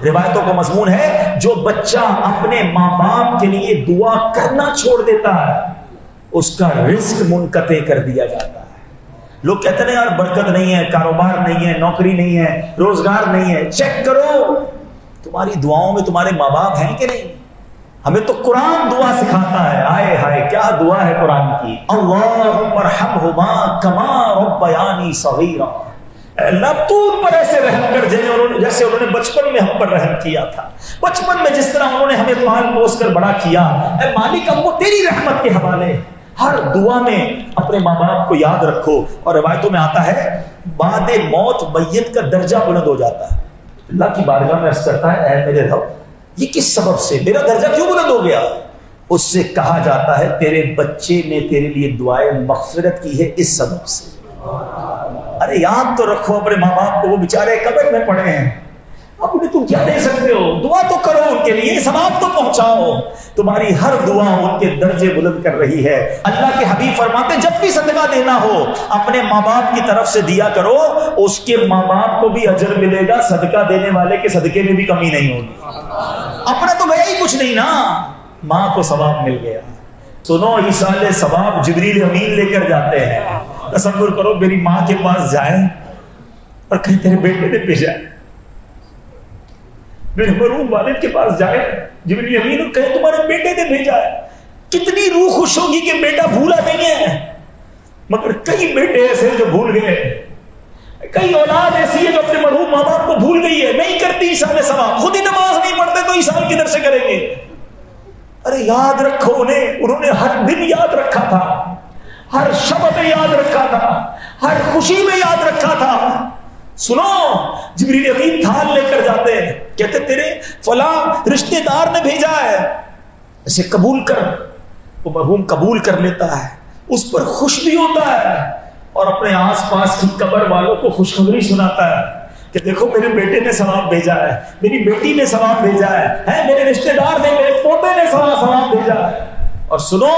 روایتوں کا مضمون ہے جو بچہ اپنے ماں باپ کے لیے دعا کرنا چھوڑ دیتا ہے اس کا رزق منقطع کر دیا جاتا ہے۔ لوگ کہتے ہیں یار برکت نہیں ہے، کاروبار نہیں ہے، نوکری نہیں ہے، روزگار نہیں ہے۔ چیک کرو تمہاری دعاؤں میں تمہارے ماں باپ ہیں کہ نہیں؟ ہمیں تو قرآن دعا سکھاتا ہے، آئے ہائے کیا دعا ہے قرآن کی، اللہم ارحمہما کما ربیانی صغیرا، اے اللہ تو ان پر ایسے رحم کر جیسے انہوں نے بچپن میں ہم پر رحم کیا تھا، بچپن میں جس طرح انہوں نے ہمیں پال پوس کر بڑا کیا، اے مالک اب وہ تیری رحمت کے حوالے۔ ہر دعا میں اپنے ماں باپ کو یاد رکھو، اور روایتوں میں آتا ہے بعد موت میت کا درجہ بلند ہو جاتا ہے، اللہ کی بارگاہ میں عرض کرتا ہے اے میرے رب یہ کس سبب سے میرا درجہ کیوں بلند ہو گیا؟ اس سے کہا جاتا ہے تیرے بچے نے تیرے لیے دعائے مغفرت کی ہے اس سبب سے۔ ارے یاد تو رکھو اپنے ماں باپ کو، وہ بیچارے قبر میں پڑے ہیں، اب انہیں تم کیا دے سکتے ہو؟ دعا تو کرو ان کے لیے، ثواب تو پہنچاؤ، تمہاری ہر دعا ان کے درجے بلند کر رہی ہے۔ اللہ کے حبیب فرماتے ہیں جب بھی صدقہ دینا ہو اپنے ماں باپ کی طرف سے دیا کرو، اس کے ماں باپ کو بھی اجر ملے گا، صدقہ دینے والے کے صدقے میں بھی کمی نہیں ہوگی۔ اپنا تو گیا ہی کچھ نہیں نا، ماں کو ثواب مل گیا۔ سنو ایصال ثواب جبریل امین لے کر جاتے ہیں۔ تصور کرو میری ماں کے پاس جائیں اور کہیں تیرے بیٹے نے بھیجا ہے، میرے مرحوم والد کے پاس جائے جبریل امین اور کہیں تمہارے بیٹے نے بھیجا ہے، کتنی روح خوش ہوگی کہ بیٹا بھولا نہیں ہے۔ مگر کئی بیٹے ایسے جو بھول گئے، کئی اولاد ایسی ہے جو اپنے مرحوم ماں باپ کو بھول گئی ہے، نہیں کرتی ایصال ثواب، خود ہی نماز نہیں پڑھتے تو ایصال کدھر سے کریں گے؟ ارے یاد رکھو انہوں نے ہر دن یاد رکھا تھا، ہر شب میں یاد رکھا تھا، ہر خوشی میں یاد رکھا تھا۔ سنو جبریل امین تھال لے کر جاتے ہیں، کہتے تیرے فلاں رشتہ دار نے بھیجا ہے، اسے قبول کر۔ وہ مرحوم قبول کر لیتا ہے، اس پر خوش بھی ہوتا ہے، اور اپنے آس پاس کی قبر والوں کو خوشخبری سناتا ہے کہ دیکھو میرے بیٹے نے ثواب بھیجا ہے، میری بیٹی نے ثواب بھیجا ہے، میرے رشتہ دار نے، میرے پوتے نے ثواب بھیجا ہے۔ اور سنو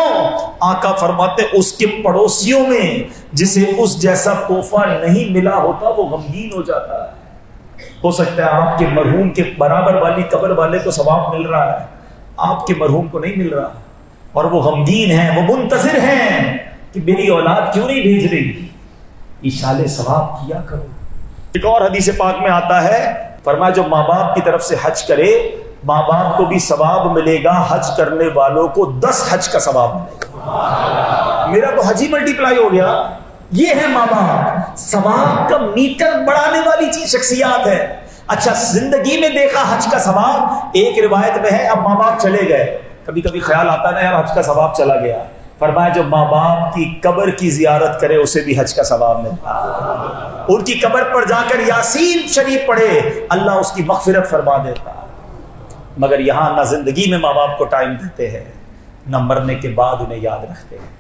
آقا فرماتے اس کے پڑوسیوں میں جسے اس جیسا تحفہ نہیں ملا ہوتا وہ غمگین ہو جاتا ہے۔ ہو سکتا ہے آپ کے مرحوم کے برابر والی قبر والے کو ثواب مل رہا ہے، آپ کے مرحوم کو نہیں مل رہا، اور وہ غمگین ہیں، وہ منتظر ہیں کہ میری اولاد کیوں نہیں بھیج رہی۔ ایصال ثواب کیا کرو۔ ایک اور حدیث پاک میں آتا ہے، فرمایا جو ماں باپ کی طرف سے حج کرے ماں باپ کو بھی ثواب ملے گا، حج کرنے والوں کو 10 حج کا ثواب ملے گا۔ میرا تو حج ہی ملٹی پلائی ہو گیا۔ یہ ہے ماں باپ، ثواب کا میٹر بڑھانے والی چیز شخصیات ہے۔ اچھا زندگی میں دیکھا حج کا ثواب، ایک روایت میں ہے اب ماں باپ چلے گئے، کبھی کبھی خیال آتا نا یار حج کا ثواب چلا گیا، فرمایا جو ماں باپ کی قبر کی زیارت کرے اسے بھی حج کا ثواب ملتا ہے، ان کی قبر پر جا کر یاسین شریف پڑھے اللہ اس کی مغفرت فرما دیتا ہے۔ مگر یہاں نہ زندگی میں ماں باپ کو ٹائم دیتے ہیں، نہ مرنے کے بعد انہیں یاد رکھتے ہیں۔